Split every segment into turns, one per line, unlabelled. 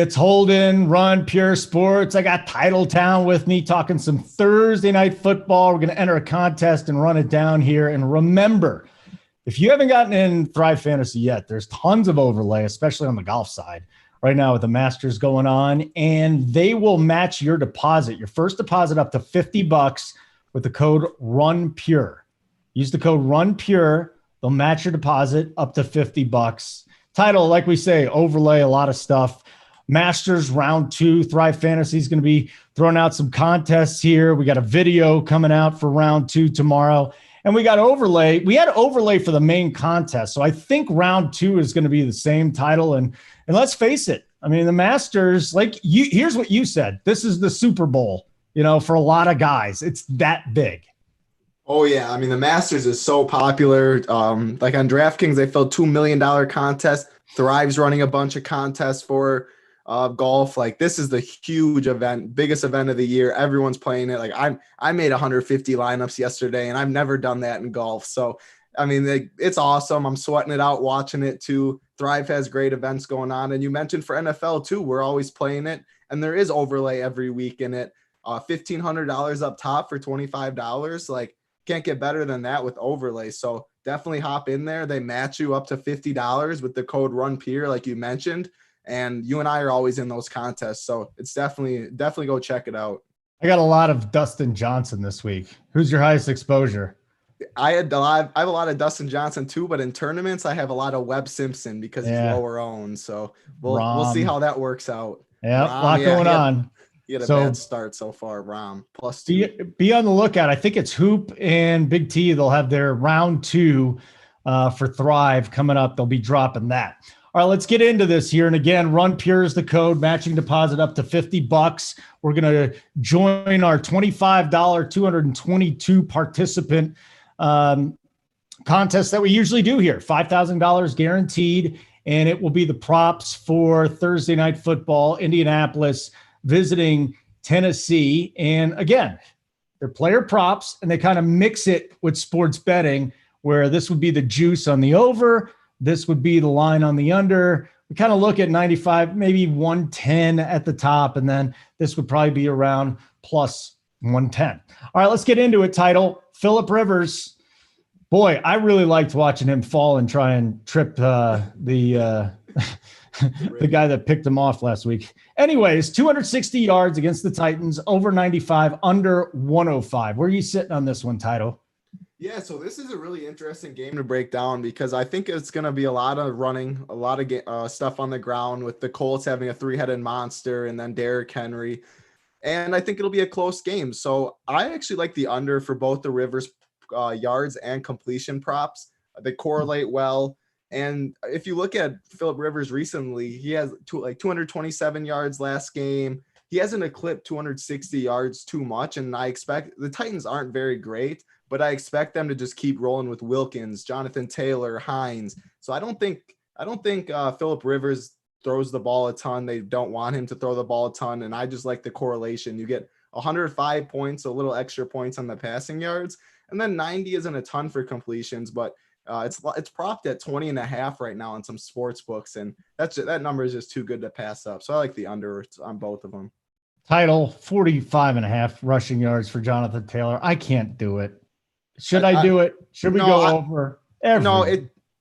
it's Holden, Run Pure Sports. I got TitleTown with me talking some Thursday night football. We're going to enter a contest and run it down here. And remember, if you haven't gotten in Thrive Fantasy yet, there's tons of overlay, especially on the golf side right now with the Masters going on. And they will match your deposit, your first deposit up to $50 with the code RUNPURE. Use the code RUNPURE. They'll match your deposit up to $50. Title, like we say, overlay, a lot of stuff. Masters round 2. Thrive Fantasy is going to be throwing out some contests here. We got a video coming out for round 2 tomorrow. And we got overlay. We had overlay for the main contest. So I think round 2 is going to be the same title. And let's face it. I mean, the Masters, like here's what you said. This is the Super Bowl, for a lot of guys. It's that big.
Oh, yeah. I mean, the Masters is so popular. Like on DraftKings, they filled $2 million contest. Thrive's running a bunch of contests for golf. Like, this is the huge event, biggest event of the year. Everyone's playing it. Like, I made 150 lineups yesterday, and I've never done that in golf. So, I mean, it's awesome. I'm sweating it out watching it, too. Thrive has great events going on. And you mentioned for NFL, too, we're always playing it. And there is overlay every week in it. $1,500 up top for $25. Like, can't get better than that with overlay. So definitely hop in there. They match you up to $50 with the code RUNPURE, like you mentioned. And you and I are always in those contests. So it's definitely go check it out.
I got a lot of Dustin Johnson this week. Who's your highest exposure?
I have a lot of Dustin Johnson too, but in tournaments, I have a lot of Webb Simpson because he's lower owned. So we'll see how that works out.
Yeah, a lot going on.
He had a bad start so far, Rom. +2.
Be on the lookout. I think it's Hoop and Big T. They'll have their round 2 for Thrive coming up. They'll be dropping that. All right, let's get into this here. And again, Run Pure is the code, matching deposit up to $50. We're going to join our $25 222 participant contest that we usually do here. $5,000 guaranteed. And it will be the props for Thursday night football, Indianapolis visiting Tennessee. And again, they're player props, and they kind of mix it with sports betting, where this would be the juice on the over. This would be the line on the under. We kind of look at 95, maybe 110 at the top, and then this would probably be around plus 110. All right, let's get into it. Title, Phillip Rivers. Boy, I really liked watching him fall and try and trip the guy that picked him off last week. Anyways, 260 yards against the Titans, over 95, under 105. Where are you sitting on this one, Title?
Yeah, so this is a really interesting game to break down because I think it's going to be a lot of running, a lot of stuff on the ground with the Colts having a 3-headed monster and then Derrick Henry. And I think it'll be a close game. So I actually like the under for both the Rivers yards and completion props. They correlate well. And if you look at Phillip Rivers recently, he has 227 yards last game. He hasn't eclipsed 260 yards too much. And I expect the Titans aren't very great, but I expect them to just keep rolling with Wilkins, Jonathan Taylor, Hines. So I don't think Phillip Rivers throws the ball a ton. They don't want him to throw the ball a ton. And I just like the correlation. You get 105 points, a little extra points on the passing yards. And then 90 isn't a ton for completions, but it's propped at 20.5 right now on some sports books, and that number is just too good to pass up. So I like the under on both of them.
Title, 45.5 rushing yards for Jonathan Taylor. I can't do it. Should I do it? Should we go over?
No,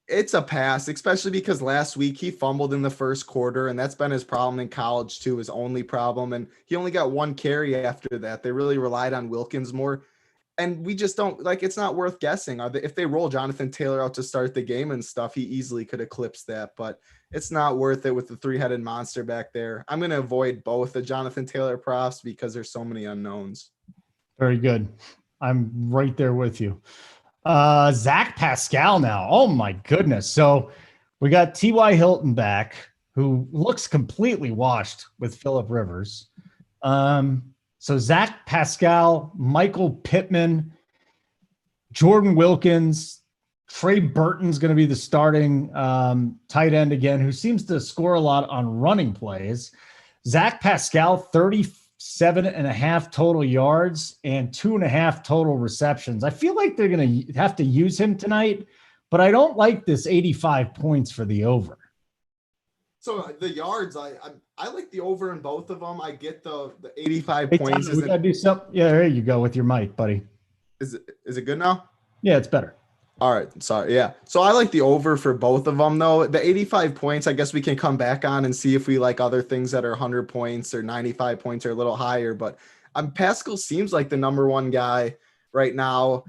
it's a pass, especially because last week he fumbled in the first quarter, and that's been his problem in college too, his only problem. And he only got 1 carry after that. They really relied on Wilkins more. And we just don't it's not worth guessing. If they roll Jonathan Taylor out to start the game and stuff, he easily could eclipse that, but it's not worth it with the 3-headed monster back there. I'm going to avoid both the Jonathan Taylor props because there's so many unknowns.
Very good. I'm right there with you. Zach Pascal now. Oh my goodness. So we got T.Y. Hilton back, who looks completely washed with Phillip Rivers. So Zach Pascal, Michael Pittman, Jordan Wilkins, Trey Burton's going to be the starting tight end again, who seems to score a lot on running plays. Zach Pascal, 37.5 total yards and 2.5 total receptions. I feel like they're going to have to use him tonight, but I don't like this 85 points for the over.
So the yards, I like the over in both of them. I get the 85
Hey,
points.
Tyler, we gotta do something. Yeah, there you go with your mic, buddy.
Is it good now?
Yeah, it's better.
All right. Sorry. Yeah. So I like the over for both of them, though. The 85 points, I guess we can come back on and see if we like other things that are 100 points or 95 points or a little higher. But Pascal seems like the number one guy right now.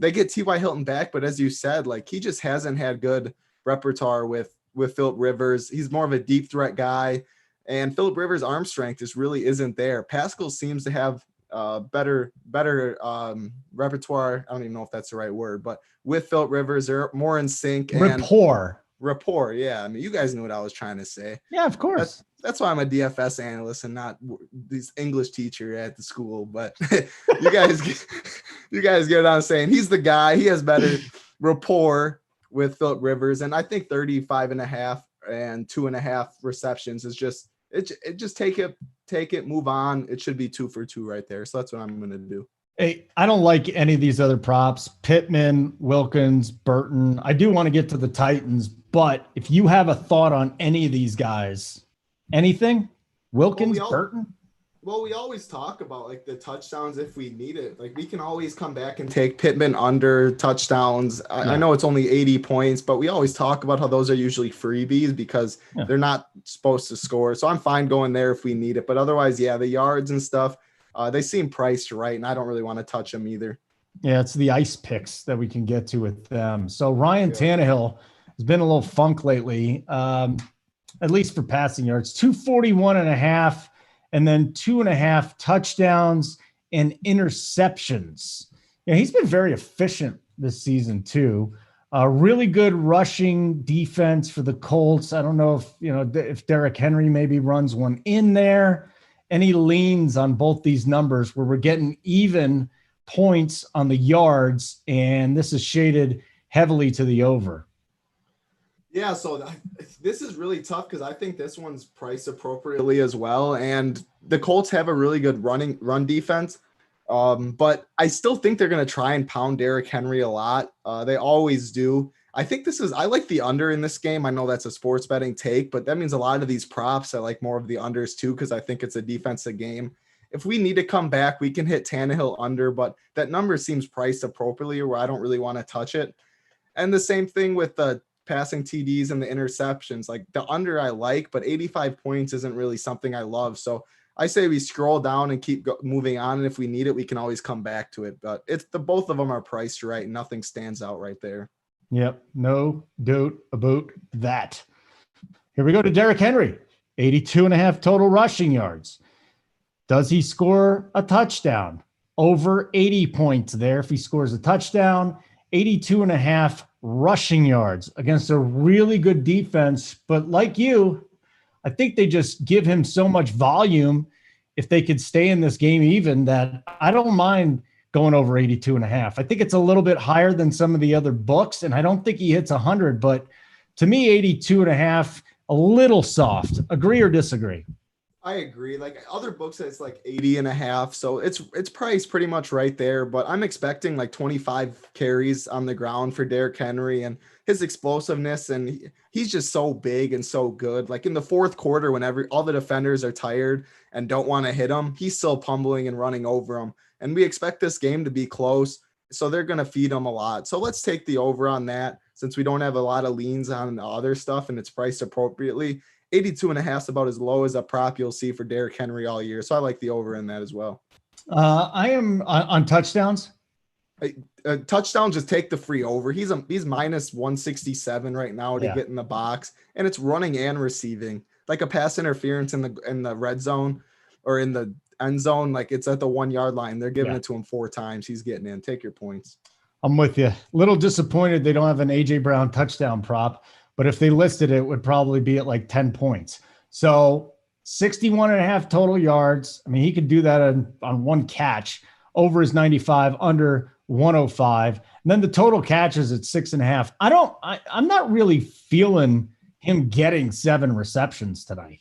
They get T.Y. Hilton back, but as you said, like he just hasn't had good repertoire with Phillip Rivers. He's more of a deep threat guy, and Phillip Rivers' arm strength just really isn't there. Pascal seems to have better repertoire. I don't even know if that's the right word, but with Phillip Rivers, they're more in sync and rapport. Yeah. I mean, you guys knew what I was trying to say.
Yeah, of course.
That's why I'm a DFS analyst and not this English teacher at the school. But you guys get on saying he's the guy. He has better rapport with Phillip Rivers. And I think 35.5 and 2.5 receptions is just, it just take it, move on. It should be 2 for 2 right there. So that's what I'm going to do.
Hey, I don't like any of these other props. Pittman, Wilkins, Burton. I do want to get to the Titans, but if you have a thought on any of these guys, anything? Wilkins, Burton?
Well, we always talk about like the touchdowns if we need it. Like we can always come back and take Pittman under touchdowns. I know it's only 80 points, but we always talk about how those are usually freebies because they're not supposed to score. So I'm fine going there if we need it. But otherwise, yeah, the yards and stuff, they seem priced right, and I don't really want to touch them either.
Yeah, it's the ice picks that we can get to with them. So Ryan Tannehill has been a little funk lately, at least for passing yards, 241.5. And then 2.5 touchdowns and interceptions. Yeah, he's been very efficient this season too. Really good rushing defense for the Colts. I don't know if Derrick Henry maybe runs one in there. Any leans on both these numbers where we're getting even points on the yards, and this is shaded heavily to the over.
Yeah, so this is really tough because I think this one's priced appropriately as well. And the Colts have a really good run defense. But I still think they're going to try and pound Derrick Henry a lot. They always do. I think I like the under in this game. I know that's a sports betting take, but that means a lot of these props, I like more of the unders too, because I think it's a defensive game. If we need to come back, we can hit Tannehill under, but that number seems priced appropriately where I don't really want to touch it. And the same thing with the passing TDs and the interceptions. Like the under I like, but 85 points isn't really something I love. So I say we scroll down and keep moving on. And if we need it, we can always come back to it. But both of them are priced right. And nothing stands out right there.
Yep. No doubt about that. Here we go to Derrick Henry, 82.5 total rushing yards. Does he score a touchdown? Over 80 points there. If he scores a touchdown, 82.5 rushing yards against a really good defense. But like you, I think they just give him so much volume if they could stay in this game even that I don't mind going over 82.5. I think it's a little bit higher than some of the other books, and I don't think he hits 100, but to me, 82.5, a little soft. Agree or disagree?
I agree. Like other books, it's like 80.5. So it's priced pretty much right there, but I'm expecting like 25 carries on the ground for Derrick Henry and his explosiveness. And he's just so big and so good. Like in the fourth quarter, when all the defenders are tired and don't want to hit him, he's still pummeling and running over them. And we expect this game to be close. So they're going to feed him a lot. So let's take the over on that since we don't have a lot of leans on the other stuff and it's priced appropriately. 82.5 is about as low as a prop you'll see for Derrick Henry all year. So I like the over in that as well.
I am on touchdowns.
Touchdown, just take the free over. He's minus 167 right now to get in the box, and it's running and receiving. Like a pass interference in the red zone or in the end zone, like it's at the 1 yard line. They're giving it to him 4 times. He's getting in. Take your points.
I'm with you. Little disappointed they don't have an AJ Brown touchdown prop. But if they listed it, would probably be at like 10 points. So 61.5 total yards. I mean, he could do that on one catch. Over is 95, under 105. And then the total catches at 6.5. I'm not really feeling him getting 7 receptions tonight.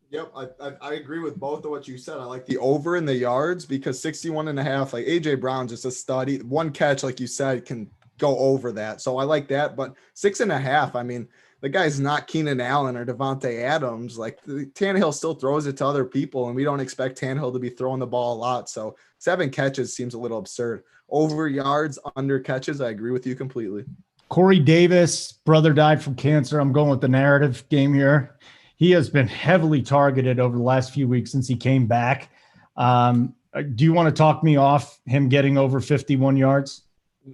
Yep, I agree with both of what you said. I like the over in the yards because 61.5, like AJ Brown, just a study. One catch, like you said, can go over that. So I like that. But 6.5, I mean, the guy's not Keenan Allen or Devontae Adams. Like Tannehill still throws it to other people, and we don't expect Tannehill to be throwing the ball a lot. So 7 catches seems a little absurd. Over yards, under catches, I agree with you completely.
Corey Davis, brother died from cancer. I'm going with the narrative game here. He has been heavily targeted over the last few weeks since he came back. Do you want to talk me off him getting over 51 yards?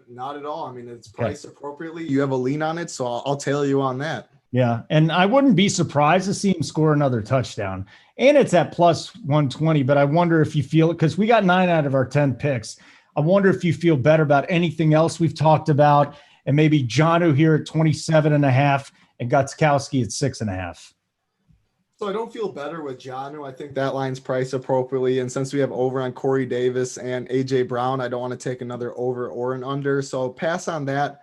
Not at all. I mean, it's priced appropriately. You have a lean on it, so I'll tail you on that.
Yeah, and I wouldn't be surprised to see him score another touchdown. And it's at plus 120, but I wonder if you feel it, because we got 9 out of our 10 picks. I wonder if you feel better about anything else we've talked about, and maybe Jonnu here at 27.5 and Gutskowski at 6.5.
So I don't feel better with Jonnu. I think that line's priced appropriately. And since we have over on Corey Davis and A.J. Brown, I don't want to take another over or an under. So pass on that.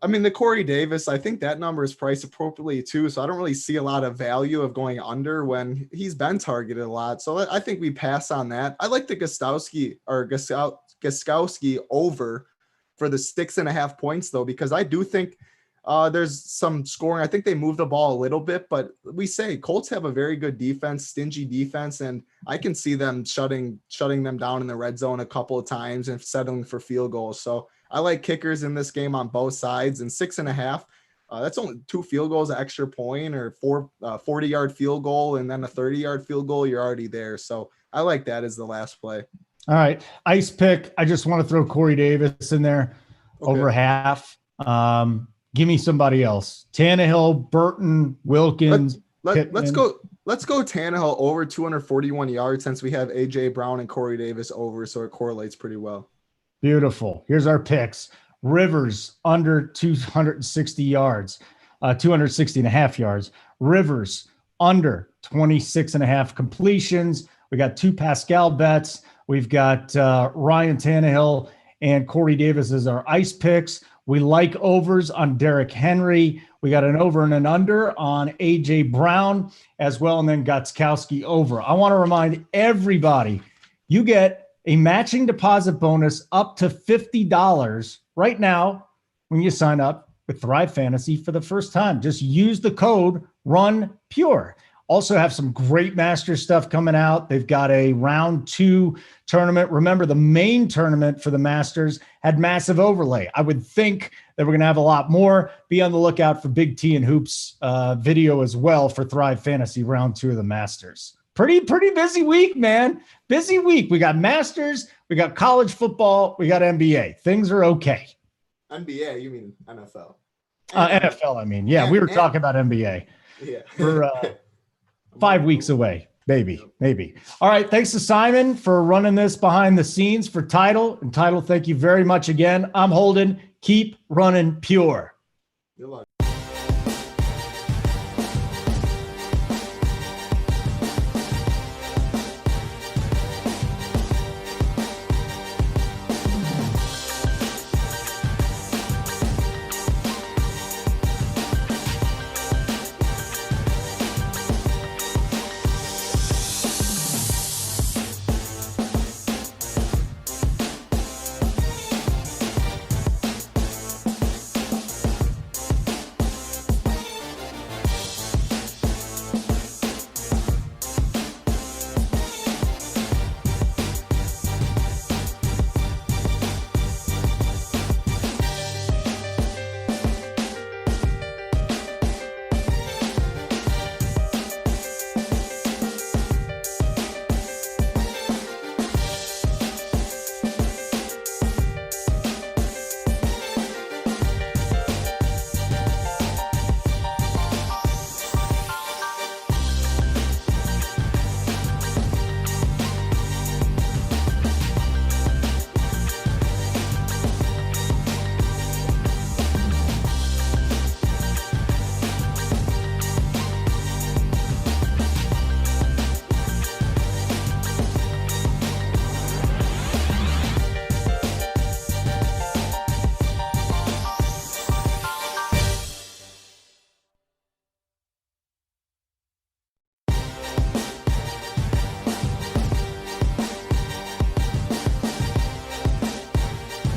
I mean, the Corey Davis, I think that number is priced appropriately too. So I don't really see a lot of value of going under when he's been targeted a lot. So I think we pass on that. I like the Gutskowski over for the 6.5 points though, because I do think there's some scoring. I think they moved the ball a little bit, but we say Colts have a very good defense, stingy defense, and I can see them shutting them down in the red zone a couple of times and settling for field goals. So I like kickers in this game on both sides, and 6.5. That's only 2 field goals, an extra point, or 40-yard field goal, and then a 30-yard field goal. You're already there. So I like that as the last play.
All right, ice pick. I just want to throw Corey Davis in there, over half. Give me somebody else. Tannehill, Burton, Wilkins.
Let's go Tannehill over 241 yards, since we have A.J. Brown and Corey Davis over, so it correlates pretty well.
Beautiful. Here's our picks. Rivers under 260 yards, 260.5 yards. Rivers under 26.5 completions. We got 2 Pascal bets. We've got Ryan Tannehill and Corey Davis as our ice picks. We like overs on Derrick Henry. We got an over and an under on A.J. Brown as well, and then Gutskowski over. I want to remind everybody, you get a matching deposit bonus up to $50 right now when you sign up with Thrive Fantasy for the first time. Just use the code RUNPURE. Also have some great Masters stuff coming out. They've got a round 2 tournament. Remember, the main tournament for the Masters had massive overlay. I would think that we're going to have a lot more. Be on the lookout for Big T and Hoops video as well for Thrive Fantasy round 2 of the Masters. Pretty busy week, man. Busy week. We got Masters, we got college football, we got NBA. Things are okay.
NBA, you mean NFL?
NFL, I mean. Yeah, we were talking about NBA.
Yeah.
We're 5 weeks away, maybe. All right. Thanks to Simon for running this behind the scenes for Title. And Title, thank you very much again. I'm Holden. Keep running pure.
Good luck.